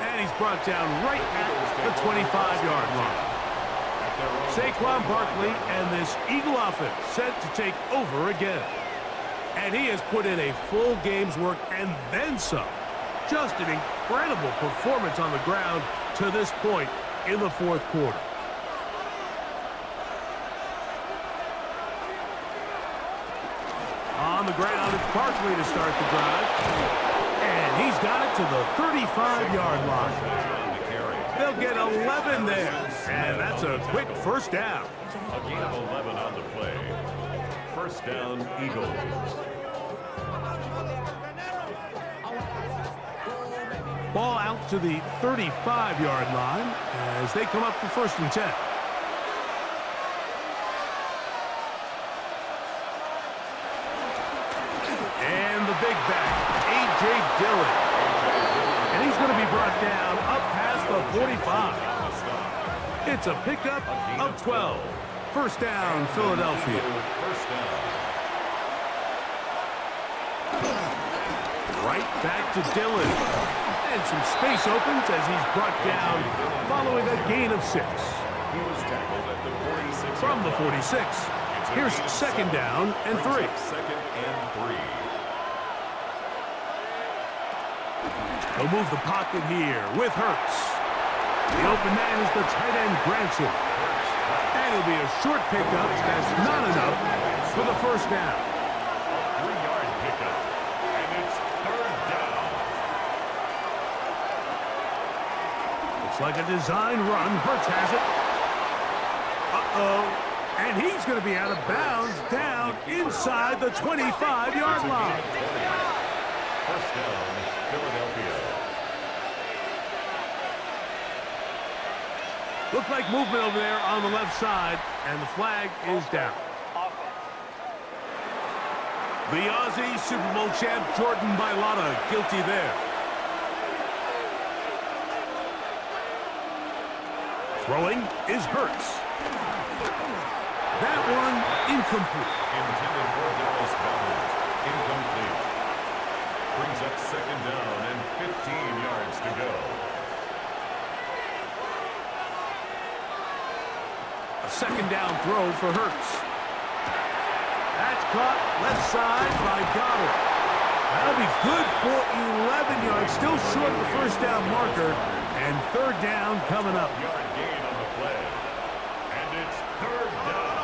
And he's brought down right at the 25-yard line. Saquon Barkley and this Eagle offense set to take over again. And he has put in a full game's work and then some. Just an incredible performance on the ground to this point in the fourth quarter. On the ground, it's Barkley to start the drive. And he's got it to the 35-yard line. They'll get 11 there, and that's a quick first down. A gain of 11 on the play. First down, Eagles. Ball out to the 35-yard line as they come up for 1st and 10. And the big back, A.J. Dillon. And he's going to be brought down up past the 45. It's a pickup of 12. First down, Philadelphia. First down. Right back to Dillon. And some space opens as he's brought down following a gain of 6. He was tackled at the 46. From the 46. Here's 2nd down and 3. 2nd and 3. They'll move the pocket here with Hurts. The open man is the tight end, Granson. And it'll be a short pickup. That's not enough for the first down. 3-yard pickup. And it's 3rd down. Looks like a design run. Hurts has it. Uh-oh. And he's going to be out of bounds down inside the 25-yard line. First down, Philadelphia. Looks like movement over there on the left side, and the flag is down. The Aussie Super Bowl champ Jordan Mailata guilty there. Throwing is Hurts. That one incomplete. Intended for Dallas Cowboys. Incomplete. Brings up 2nd down and 15 yards to go. A 2nd down throw for Hurts. That's caught left side by Goddard. That'll be good for 11 yards. Still short of the first down marker. And 3rd down coming up. Yard gain on the play. And it's 3rd down.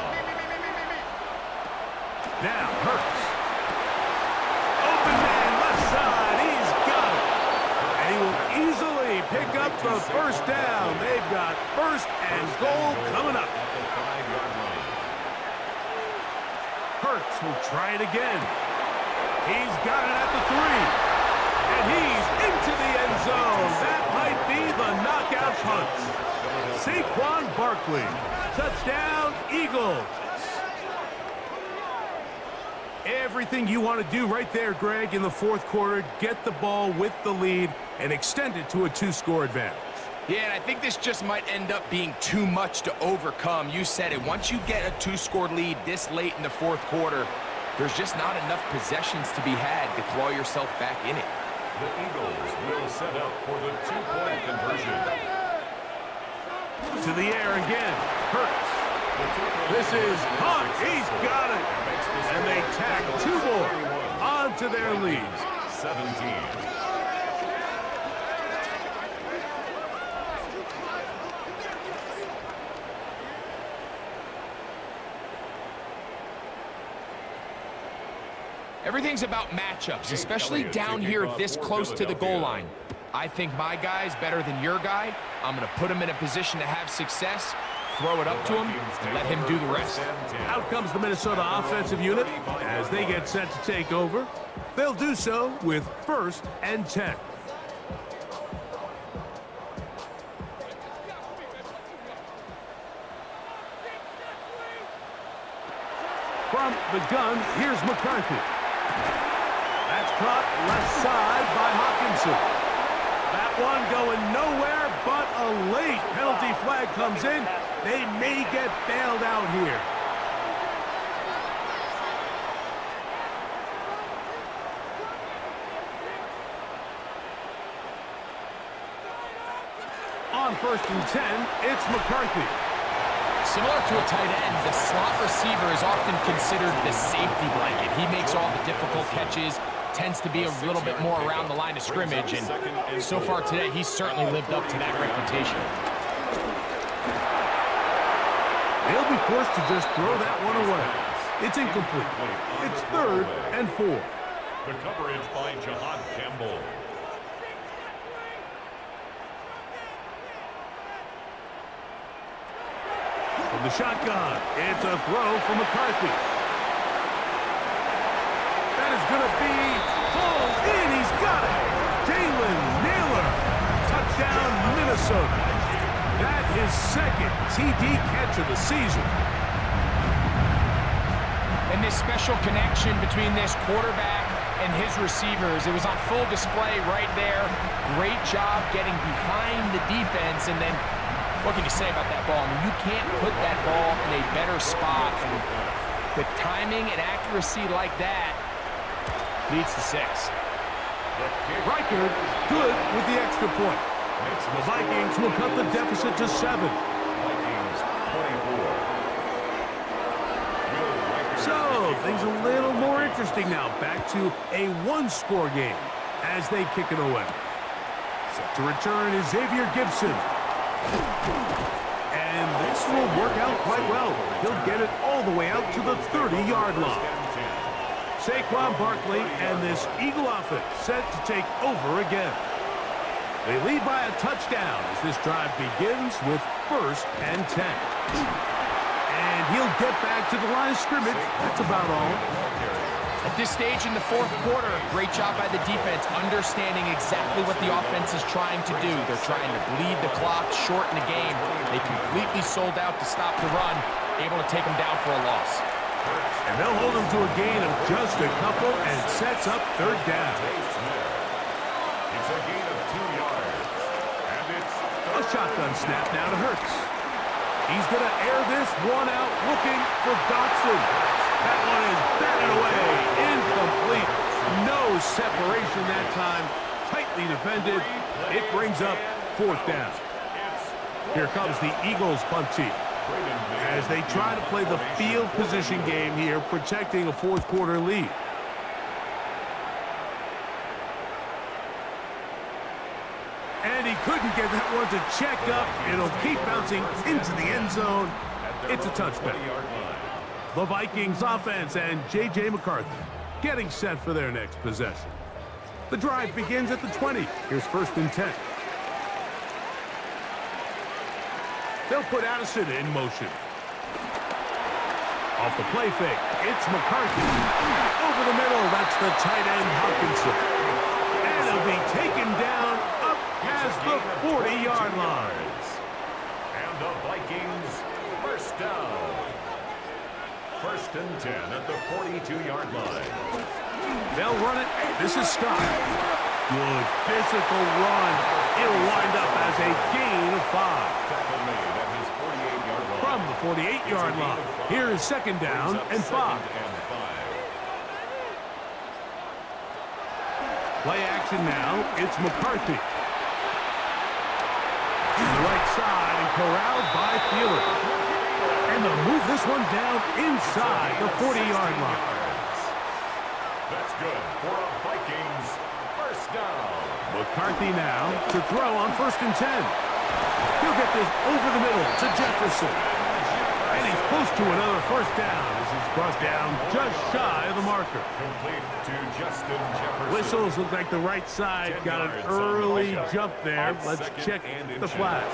Now Hurts. Open man left side. He's got it. And he will easily pick up the first down. They've got 1st and goal coming up. Hurts will try it again. He's got it at the 3. And he's into the end zone. That might be the knockout punch. Saquon Barkley. Touchdown, Eagles. Everything you want to do right there, Greg, in the fourth quarter. Get the ball with the lead and extend it to a 2-score advantage. Yeah, and I think this just might end up being too much to overcome. You said it. Once you get a 2-score lead this late in the fourth quarter, there's just not enough possessions to be had to claw yourself back in it. The Eagles will set up for the 2-point conversion. To the air again. Hurts. This is caught. He's got it. And they tack 2 more onto their lead. 17. Everything's about matchups, especially down here this close to the goal line. I think my guy's better than your guy. I'm going to put him in a position to have success, throw it up to him, and let him do the rest. Out comes the Minnesota offensive unit as they get set to take over. They'll do so with 1st and 10. From the gun, here's McCarthy. That's caught left side by Hawkinson. That one going nowhere, but a late penalty flag comes in. They may get bailed out here. On 1st and 10, it's McCarthy. Similar to a tight end, the slot receiver is often considered the safety blanket. He makes all the difficult catches, tends to be a little bit more around the line of scrimmage, and so far today, he's certainly lived up to that reputation. They'll be forced to just throw that one away. It's incomplete. It's 3rd and 4. The coverage by Jahan Campbell. From the shotgun, it's a throw from McCarthy. That is going to be pulled in. He's got it. Jalen Naylor. Touchdown, Minnesota. That is 2nd TD catch of the season. And this special connection between this quarterback and his receivers, it was on full display right there. Great job getting behind the defense, and then what can you say about that ball? I mean, you can't put that ball in a better spot, and with timing and accuracy like that, leads to 6. Reichard, good with the extra point. The Vikings will cut the deficit to 7. Vikings 24. So, things a little more interesting now. Back to a one-score game as they kick it away. Set to return is Xavier Gibson. And this will work out quite well. He'll get it all the way out to the 30-yard line. Saquon Barkley and this Eagle offense set to take over again. They lead by a touchdown as this drive begins with 1st and 10. And he'll get back to the line of scrimmage. That's about all. At this stage in the 4th quarter, great job by the defense, understanding exactly what the offense is trying to do. They're trying to bleed the clock, shorten the game. They completely sold out to stop the run, able to take them down for a loss. And they'll hold them to a gain of just a couple and sets up 3rd down. It's a gain of 2 yards. And it's A shotgun snap now to Hurts. He's going to air this one out, looking for Dotson. That one is batted away, incomplete. No separation that time, tightly defended. It brings up 4th down. Here comes the Eagles punt team as they try to play the field position game here, protecting a 4th quarter lead. And he couldn't get that one to check up. It'll keep bouncing into the end zone. It's a touchback. The Vikings offense and J.J. McCarthy getting set for their next possession. The drive begins at the 20. Here's 1st and 10. They'll put Addison in motion. Off the play fake, it's McCarthy. Over the middle, that's the tight end Hawkinson. And it'll be taken down up past the 40-yard line. And the Vikings 1st down. 1st and 10 at the 42-yard line. They'll run it. This is Scott. Good physical run. It'll wind up as a gain of 5. Tackle made at his 48-yard line. From the 48-yard line. Here is 2nd down and 5. Play action now. It's McCarthy. To the right side and corralled by Thielen. And they'll move this one down inside the 40-yard line. That's good for a Vikings 1st down. McCarthy now to throw on 1st and 10. He'll get this over the middle to Jefferson. And he's close to another first down as he's brought down just shy of the marker. Complete to Justin Jefferson. Whistles look like the right side got an early jump there. Let's check the flag.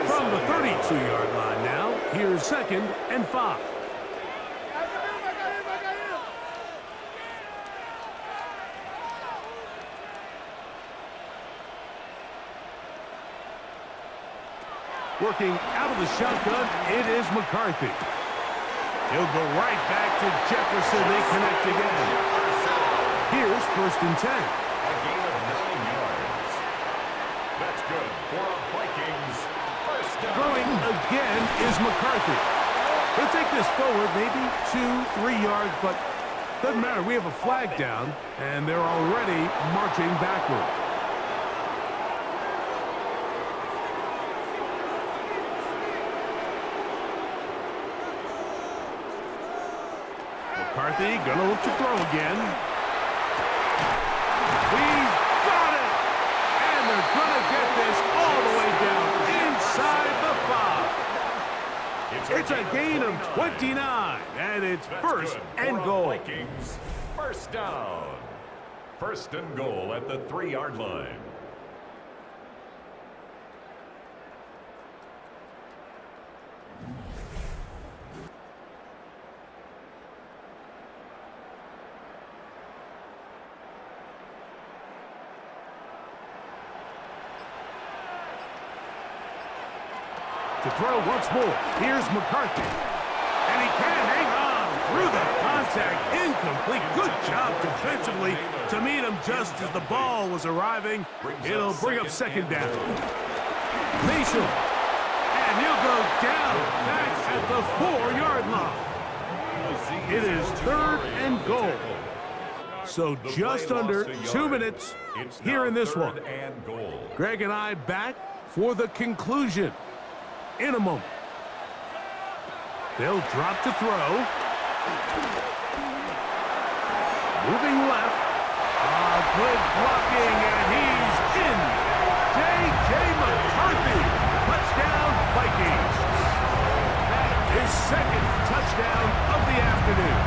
From the 32-yard line now, here's 2nd and 5. Working out of the shotgun, it is McCarthy. He'll go right back to Jefferson. They connect again. Here's 1st and 10. A gain of 9 yards. That's good for Vikings. First down. Throwing again is McCarthy. He'll take this forward, maybe 2-3 yards, but doesn't matter. We have a flag down, and they're already marching backward. McCarthy gonna look to throw again. He's got it! And they're gonna get this all the way down inside the 5. It's a gain of 29, and it's 1st and goal. Vikings. First down. 1st and goal at the 3-yard line. To throw once more. Here's McCarthy. And he can hang on through the contact. Incomplete. Good job defensively to meet him just as the ball was arriving. It'll bring up 2nd down. Mason. And he'll go down back at the 4-yard line. It is 3rd and goal. So just under 2 minutes here in this one. Greg and I back for the conclusion in a moment. They'll drop to throw. Moving left. Good blocking, and he's in. J.J. McCarthy. Touchdown, Vikings. That is 2nd touchdown of the afternoon.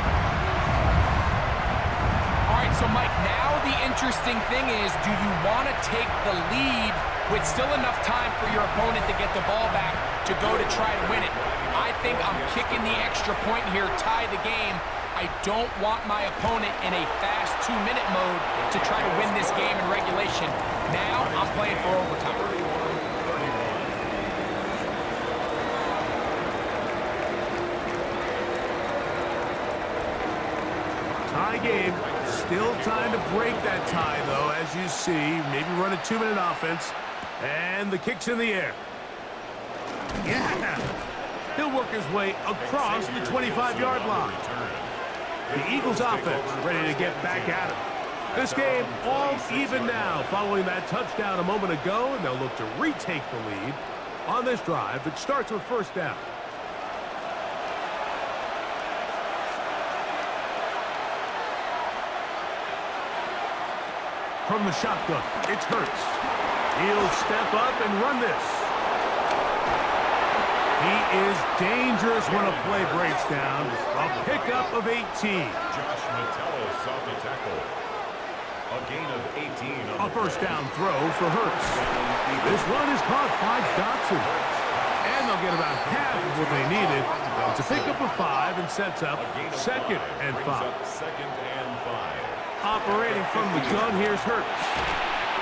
All right, so Mike, now the interesting thing is, do you want to take the lead with still enough time for your opponent to get the ball back to go to try to win it? I think I'm kicking the extra point here, tie the game. I don't want my opponent in a fast 2-minute mode to try to win this game in regulation. Now I'm playing for overtime. Tie game. Still time to break that tie, though, as you see. Maybe run a 2-minute offense. And the kick's in the air. Yeah! He'll work his way across the 25-yard line. The Eagles offense ready to get back at it. This game all even now following that touchdown a moment ago, and they'll look to retake the lead on this drive. It starts with 1st down. From the shotgun, it's Hurts. He'll step up and run this. He is dangerous when a play breaks down. A pickup of 18. Josh Metellus off the tackle. A gain of 18. A 1st down throw for Hurts. This one is caught by Dotson. And they'll get about half of what they needed to pick up a 5 and sets up 2nd and 5. 2nd and 5. Operating from the gun, here's Hurts.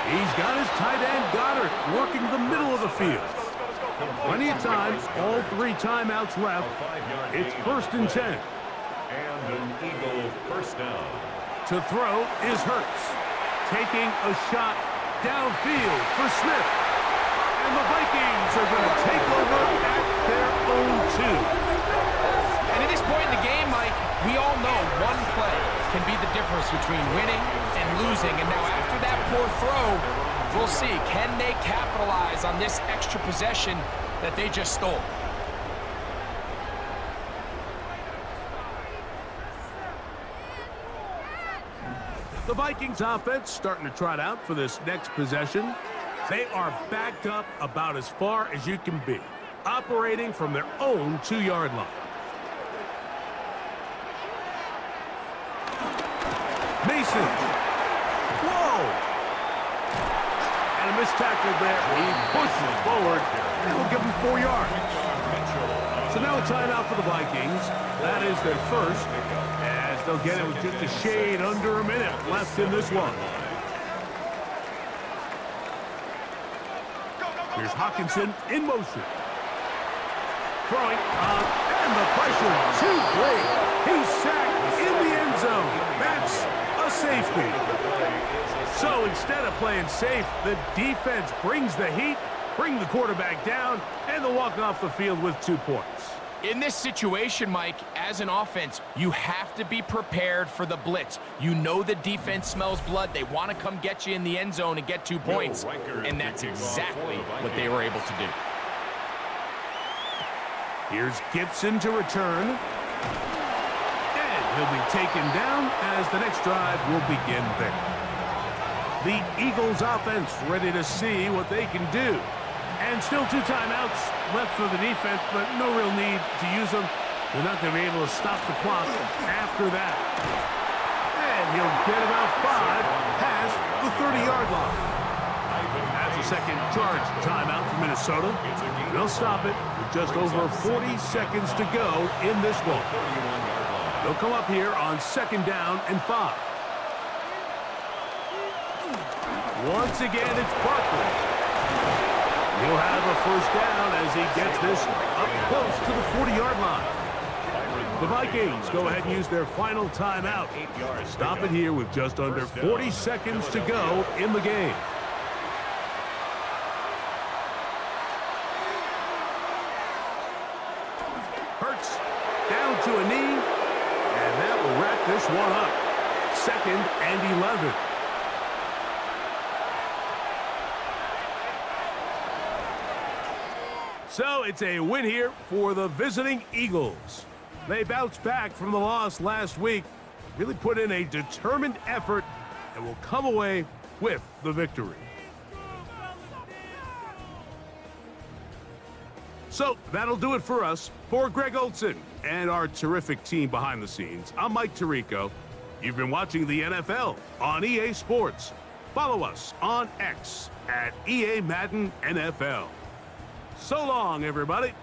He's got his tight end, Goddard, working the middle of the field. Plenty of time, all 3 timeouts left. It's 1st and 10. And an Eagle 1st down. To throw is Hurts. Taking a shot downfield for Smith. And the Vikings are going to take over at their own 2. And at this point in the game, Mike, we all know one play can be the difference between winning and losing. And now after that poor throw, we'll see, can they capitalize on this extra possession that they just stole? The Vikings offense starting to trot out for this next possession. They are backed up about as far as you can be. operating from their own 2-yard line. Mason. Whoa! And a missed tackle there. He pushes forward, and we'll give him 4 yards. So now a timeout for the Vikings. That is their first, as they'll get it with just a shade under a minute left in this one. Here's Hawkinson in motion. Throwing, and the pressure too great. He's sacked in the end zone. That's a safety. So instead of playing safe, the defense brings the heat, bring the quarterback down, and they'll walk off the field with 2 points. In this situation, Mike, as an offense, you have to be prepared for the blitz. You know the defense smells blood. They want to come get you in the end zone and get 2 points, and that's exactly what they were able to do. Here's Gibson to return. And he'll be taken down as the next drive will begin there. The Eagles offense ready to see what they can do. And still 2 timeouts left for the defense, but no real need to use them. They're not going to be able to stop the clock after that. And he'll get about 5 past the 30-yard line. That's a second charge timeout for Minnesota. They'll stop it with just over 40 seconds to go in this one. They'll come up here on 2nd down and 5. Once again, it's Barkley. He'll have a first down as he gets this up close to the 40-yard line. The Vikings go ahead and use their final timeout. Stop it here with just under 40 seconds to go in the game. Hurts down to a knee, and that will wrap this one up. 2nd and 11. So it's a win here for the visiting Eagles. They bounced back from the loss last week, really put in a determined effort, and will come away with the victory. So that'll do it for us. For Greg Olson and our terrific team behind the scenes, I'm Mike Tirico. You've been watching the NFL on EA Sports. Follow us on X at EA Madden NFL. So long, everybody.